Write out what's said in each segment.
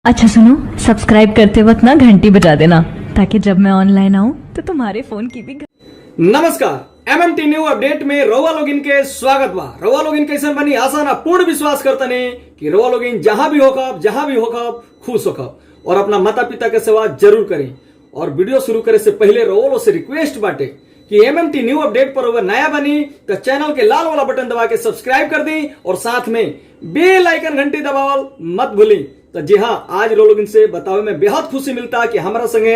अच्छा सुनो, सब्सक्राइब करते वक्त ना घंटी बजा देना ताकि जब मैं ऑनलाइन आऊँ तो तुम्हारे फोन की भी नमस्कार, एमएमटी न्यू अपडेट में रवा लोगिन के स्वागत बा। रवा लोगिन कैसन बनी आशा ना पूर्ण विश्वास करतने कि रवा लोगिन जहां भी होकर खुश होकर और अपना माता पिता के सेवा जरूर करें। और वीडियो शुरू करे से पहले रवोलो से रिक्वेस्ट बाटे कि एमएमटी न्यू अपडेट पर अगर नया बनी तो चैनल के लाल वाला बटन दबा के सब्सक्राइब कर दी और साथ में बेल आइकन घंटी दबावल मत भूली। तो जी हाँ, आज रो लोगिन से बतावे में बेहद खुशी मिलता कि हमारा संगे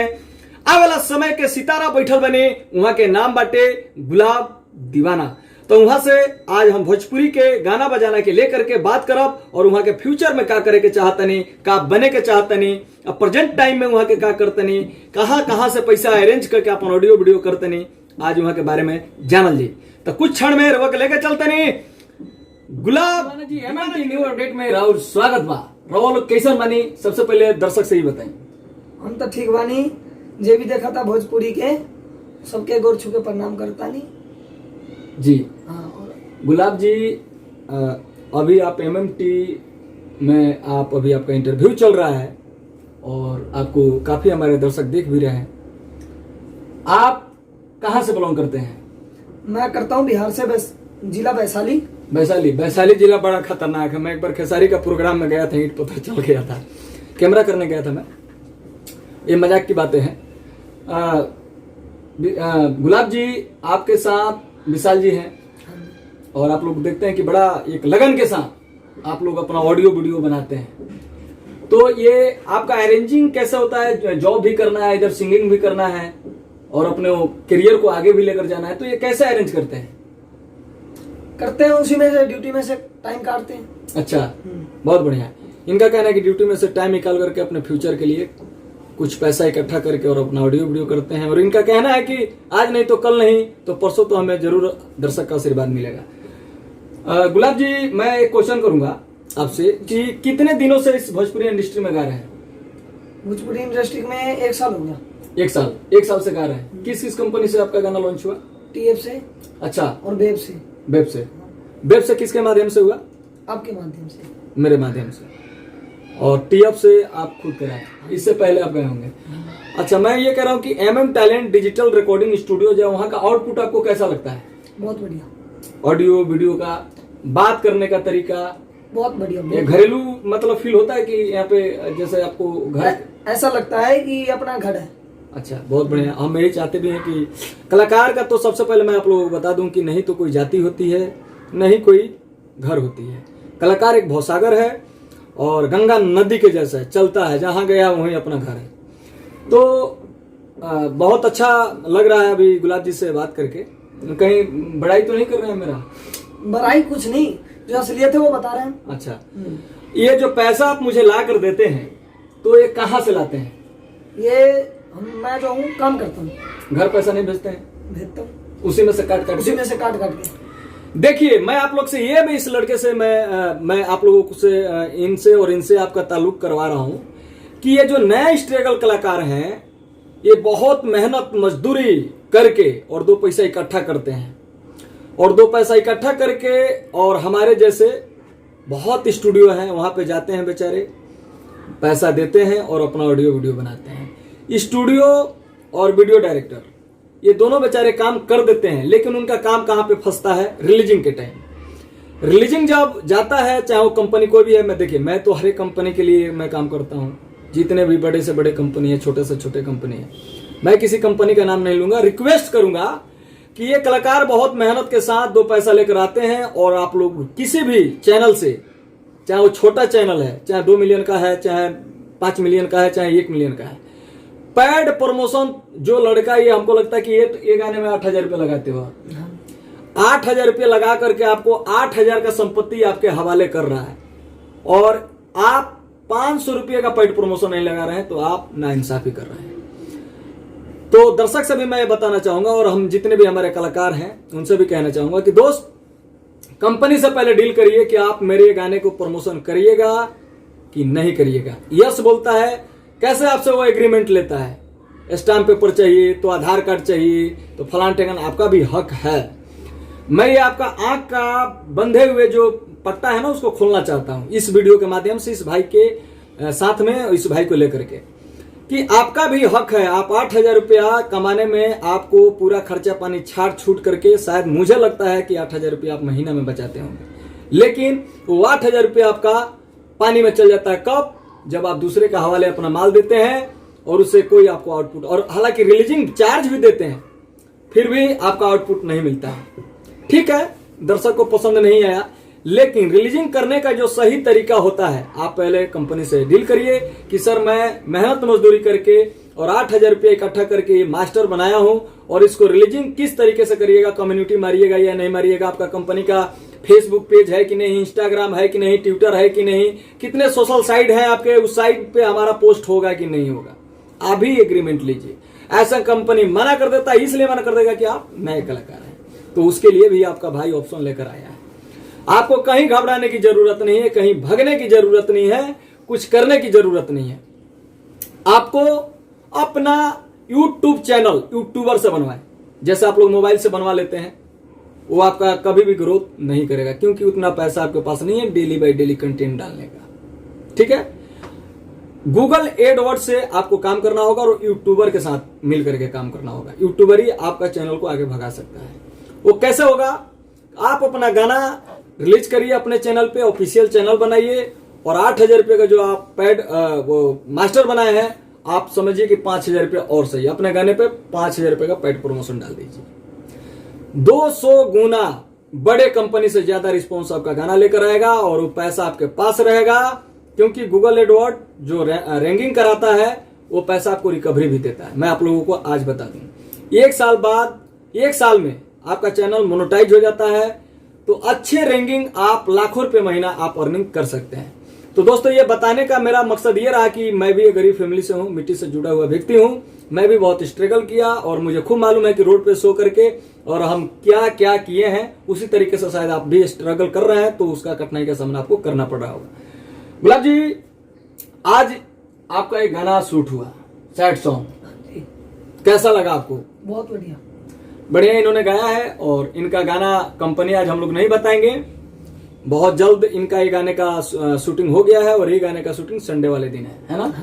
आवेला समय के सितारा बैठल बने, वहां के नाम बाटे गुलाब दीवाना। तो वहां से आज हम भोजपुरी के गाना बजाना के लेकर के बात करब और वहां के फ्यूचर में का करे के चाहतनी, का बने के चाहतनी, अब प्रेजेंट टाइम में वहां के का करतनी, कहां से पैसा अरेंज करके अपन ऑडियो वीडियो करतनी, आज वहां के बारे में जानल जी। तो कुछ क्षण में रवा के लेके चलतनी गुलाब जी। एमएमटी न्यू अपडेट में राहुल स्वागत बा। रवा लोग कैसन बनी, सबसे पहले दर्शक से ही बताएं। हम तो ठीक बानी, जे भी देखा था भोजपुरी के सबके गोर छू के प्रणाम करता नहीं जी। हाँ। और गुलाब जी, अभी आप एमएमटी में अभी आपका इंटरव्यू चल रहा है और आपको काफी हमारे दर्शक देख भी रहे हैं। आप कहाँ से बिलोंग करते हैं? मैं करता हूँ बिहार से, जिला वैशाली। वैशाली जिला बड़ा खतरनाक है। मैं एक बार खेसारी का प्रोग्राम में गया था, ईंट पत्थर चल गया था, कैमरा करने गया था मैं। ये मजाक की बातें हैं। गुलाब जी, आपके साथ विशाल जी हैं और आप लोग देखते हैं कि बड़ा एक लगन के साथ आप लोग अपना ऑडियो वीडियो बनाते हैं। तो ये आपका अरेंजिंग कैसे होता है? जॉब भी करना है, इधर सिंगिंग भी करना है और अपने करियर को आगे भी लेकर जाना है, तो ये कैसे अरेंज करते हैं? उसी में से ड्यूटी में से टाइम काटते हैं। अच्छा, बहुत बढ़िया। इनका कहना है कि ड्यूटी में से टाइम निकाल करके अपने फ्यूचर के लिए कुछ पैसा इकट्ठा करके और अपना ऑडियो वीडियो करते हैं। और इनका कहना है कि आज नहीं तो कल नहीं तो परसों तो हमें जरूर दर्शक का आशीर्वाद मिलेगा। गुलाब जी, मैं एक क्वेश्चन करूंगा आपसे कि कितने दिनों से इस भोजपुरी इंडस्ट्री में गा रहे हैं? भोजपुरी इंडस्ट्री में 1 साल हो गया। 1 साल से गा रहे हैं। किस कंपनी से आपका गाना लॉन्च हुआ? टीएफ से। अच्छा, और वेब से। वेब से किसके माध्यम से हुआ? आपके माध्यम से। मेरे माध्यम से। और टीएफ से आप खुद कराए, इससे पहले आप गए होंगे। अच्छा, मैं ये कह रहा हूँ कि MM talent digital recording studio जो वहाँ का आउटपुट आपको कैसा लगता है? बहुत बढ़िया। ऑडियो वीडियो का बात करने का तरीका बहुत बढ़िया। ये घरेलू मतलब फील होता है कि यहाँ पे जैसे आपको घर ऐसा लगता है कि अपना घर है। अच्छा, बहुत बढ़िया। हम यही चाहते भी हैं कि कलाकार का तो सबसे पहले मैं आप लोगों को बता दूं कि नहीं तो कोई जाति होती है, नहीं कोई घर होती है। कलाकार एक भवसागर है और गंगा नदी के जैसा है, चलता है, जहां गया वहीं अपना घर है। तो बहुत अच्छा लग रहा है अभी गुलाब जी से बात करके। कहीं बड़ाई तो नहीं कर रहे हैं मेरा? बड़ाई कुछ नहीं, जो असलियत है वो बता रहे हैं। अच्छा, ये जो पैसा आप मुझे ला कर देते हैं तो ये कहाँ से लाते हैं? ये मैं जो हूँ काम करता हूँ। घर पैसा नहीं भेजते हैं? भेजता हूँ। उसी में से काट के। देखिए, मैं आप लोग से ये भी इस लड़के से मैं आप लोगों से इनसे और इनसे आपका ताल्लुक करवा रहा हूँ कि ये जो नए स्ट्रगल कलाकार हैं ये बहुत मेहनत मजदूरी करके और 2 पैसा इकट्ठा करते हैं और 2 पैसा इकट्ठा करके और हमारे जैसे बहुत स्टूडियो हैं वहां पे जाते हैं, बेचारे पैसा देते हैं और अपना ऑडियो वीडियो बनाते हैं। स्टूडियो और वीडियो डायरेक्टर ये दोनों बेचारे काम कर देते हैं, लेकिन उनका काम कहां पे फंसता है? रिलीजिंग के टाइम। रिलीजिंग जब जाता है, चाहे वो कंपनी कोई भी है, मैं देखिए मैं तो हर एक कंपनी के लिए मैं काम करता हूं, जितने भी बड़े से बड़े कंपनी है, छोटे से छोटे कंपनी है, मैं किसी कंपनी का नाम नहीं लूंगा। रिक्वेस्ट करूंगा कि ये कलाकार बहुत मेहनत के साथ 2 पैसा लेकर आते हैं और आप लोग किसी भी चैनल से, चाहे वो छोटा चैनल है, चाहे 2 मिलियन का है, चाहे 5 मिलियन का है, चाहे 1 मिलियन का है, पैड प्रमोशन जो लड़का, ये हमको लगता है कि ये गाने में 8,000 रुपये लगाते हो। 8,000 रुपये लगा करके आपको 8,000 का संपत्ति आपके हवाले कर रहा है और आप 500 रुपये का पैड प्रमोशन नहीं लगा रहे हैं, तो आप नाइंसाफी कर रहे हैं। तो दर्शक से भी मैं ये बताना चाहूंगा और हम जितने भी हमारे कलाकार हैं उनसे भी कहना चाहूंगा कि दोस्त, कंपनी से पहले डील करिए कि आप मेरे गाने को प्रमोशन करिएगा कि नहीं करिएगा। यस बोलता है, कैसे आपसे वो एग्रीमेंट लेता है? स्टाम्प पेपर चाहिए तो आधार कार्ड चाहिए तो फलान टेकन, आपका भी हक है। मैं ये आपका आंख का बंधे हुए जो पट्टा है ना उसको खोलना चाहता हूं इस वीडियो के माध्यम से। इस भाई के साथ में इस भाई को लेकर के कि आपका भी हक है। आप 8,000 रुपया कमाने में आपको पूरा खर्चा पानी छाट छूट करके, शायद मुझे लगता है कि 8,000 रुपया आप महीना में बचाते होंगे, लेकिन वो 8,000 रुपया आपका पानी में चल जाता है। कब? जब आप दूसरे का हवाले अपना माल देते हैं और उससे कोई आपको आउटपुट, और हालांकि रिलीजिंग चार्ज भी देते हैं, फिर भी आपका आउटपुट नहीं मिलता है। ठीक है, दर्शक को पसंद नहीं आया, लेकिन रिलीजिंग करने का जो सही तरीका होता है, आप पहले कंपनी से डील करिए कि सर मैं मेहनत मजदूरी करके और 8,000 रुपये इकट्ठा करके ये मास्टर बनाया हूं, और इसको रिलीजिंग किस तरीके से करिएगा, कम्युनिटी मारिएगा या नहीं मारिएगा, आपका कंपनी का फेसबुक पेज है कि नहीं, इंस्टाग्राम है कि नहीं, ट्विटर है कि नहीं, कितने सोशल साइट हैं आपके, उस साइट पे हमारा पोस्ट होगा कि नहीं होगा, आप भी एग्रीमेंट लीजिए। ऐसा कंपनी मना कर देता है, इसलिए मना कर देगा कि आप नए कलाकार हैं, तो उसके लिए भी आपका भाई ऑप्शन लेकर आया है। आपको कहीं घबराने की जरूरत नहीं है, कहीं भगने की जरूरत नहीं है, कुछ करने की जरूरत नहीं है। आपको अपना यूट्यूब चैनल यूट्यूबर से बनवाए, जैसे आप लोग मोबाइल से बनवा लेते हैं, वो आपका कभी भी ग्रोथ नहीं करेगा, क्योंकि उतना पैसा आपके पास नहीं है डेली बाय डेली कंटेंट डालने का। ठीक है, गूगल एडवर्ड से आपको काम करना होगा और यूट्यूबर के साथ मिलकर के काम करना होगा। यूट्यूबर ही आपका चैनल को आगे भगा सकता है। वो कैसे होगा? आप अपना गाना रिलीज करिए अपने चैनल पे, ऑफिशियल चैनल बनाइए, और 8,000 रुपये का जो आप पैड वो मास्टर बनाए हैं, आप समझिए कि 5,000 रुपये और सही, अपने गाने पे 5,000 रुपये का पैड प्रमोशन डाल दीजिए। 200 गुना बड़े कंपनी से ज्यादा रिस्पॉन्स आपका गाना लेकर आएगा, और वो पैसा आपके पास रहेगा, क्योंकि गूगल एडवर्ड जो रैंकिंग कराता है वो पैसा आपको रिकवरी भी देता है। मैं आप लोगों को आज बता दूं, 1 साल बाद, 1 साल में आपका चैनल मोनेटाइज हो जाता है, तो अच्छे रैंकिंग आप लाखों रुपए महीना आप अर्निंग कर सकते हैं। तो दोस्तों, ये बताने का मेरा मकसद ये रहा कि मैं भी एक गरीब फैमिली से हूं, मिट्टी से जुड़ा हुआ व्यक्ति हूं, मैं भी बहुत स्ट्रगल किया, और मुझे खूब मालूम है कि रोड पे सो करके और हम क्या क्या किए हैं, उसी तरीके से शायद आप भी स्ट्रगल कर रहे हैं, तो उसका कठिनाई का सामना आपको करना पड़ रहा होगा। गुलाब जी, आज आपका एक गाना शूट हुआ, सैड सॉन्ग, कैसा लगा आपको? बहुत बढ़िया, बढ़िया इन्होंने गाया है, और इनका गाना कंपनी आज हम लोग नहीं बताएंगे, बहुत जल्द इनका ये गाने का शूटिंग हो गया है, और ये गाने का शूटिंग संडे वाले दिन है ना?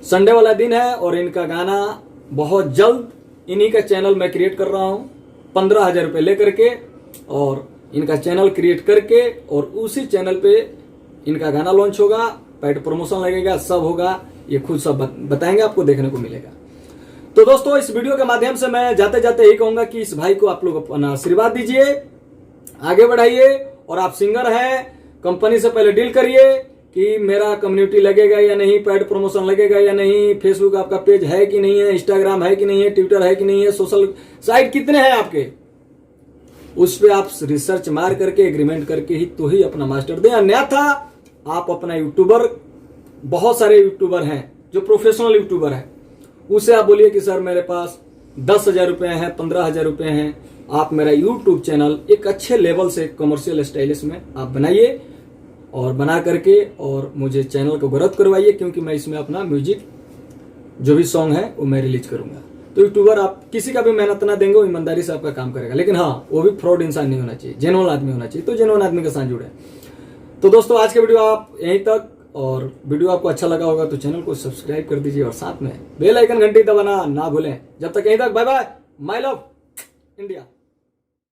संडे वाला दिन है, और इनका गाना बहुत जल्द इन्हीं का चैनल मैं क्रिएट कर रहा हूँ 15,000 रुपये लेकर के, और इनका चैनल क्रिएट करके, और उसी चैनल पे इनका गाना लॉन्च होगा, पैड प्रमोशन लगेगा, सब होगा, ये खुद सब बताएंगे, आपको देखने को मिलेगा। तो दोस्तों, इस वीडियो के माध्यम से मैं जाते जाते यही कहूंगा कि इस भाई को आप लोग अपना आशीर्वाद दीजिए, आगे बढ़ाइए, और आप सिंगर हैं, कंपनी से पहले डील करिए कि मेरा कम्युनिटी लगेगा या नहीं, पैड प्रमोशन लगेगा या नहीं, फेसबुक आपका पेज है कि नहीं है, इंस्टाग्राम है कि नहीं है, ट्विटर है कि नहीं है, सोशल साइट कितने हैं आपके, उस पर आप रिसर्च मार करके एग्रीमेंट करके ही तो ही अपना मास्टर दें। अन्यथा आप अपना यूट्यूबर, बहुत सारे यूट्यूबर हैं जो प्रोफेशनल यूट्यूबर है, उसे आप बोलिए कि सर मेरे पास 10,000 रुपए हैं, 15,000 रुपए हैं, आप मेरा यूट्यूब चैनल एक अच्छे लेवल से कमर्शियल स्टाइलिश में आप बनाइए, और बना करके और मुझे चैनल को ग्रोथ करवाइए, क्योंकि मैं इसमें अपना म्यूजिक जो भी सॉन्ग है वो मैं रिलीज करूंगा। तो यूट्यूबर आप किसी का भी मेहनत ना देंगे, वो ईमानदारी से आपका काम करेगा, लेकिन हाँ, वो भी फ्रॉड इंसान नहीं होना चाहिए, जेन्युइन आदमी होना चाहिए, तो जेन्युइन आदमी के साथ जुड़े। तो दोस्तों, आज के वीडियो आप यहीं तक, और वीडियो आपको अच्छा लगा होगा तो चैनल को सब्सक्राइब कर दीजिए, और साथ में बेल आइकन घंटी दबाना ना भूलें। जब तक यहीं तक, bye bye, my love India.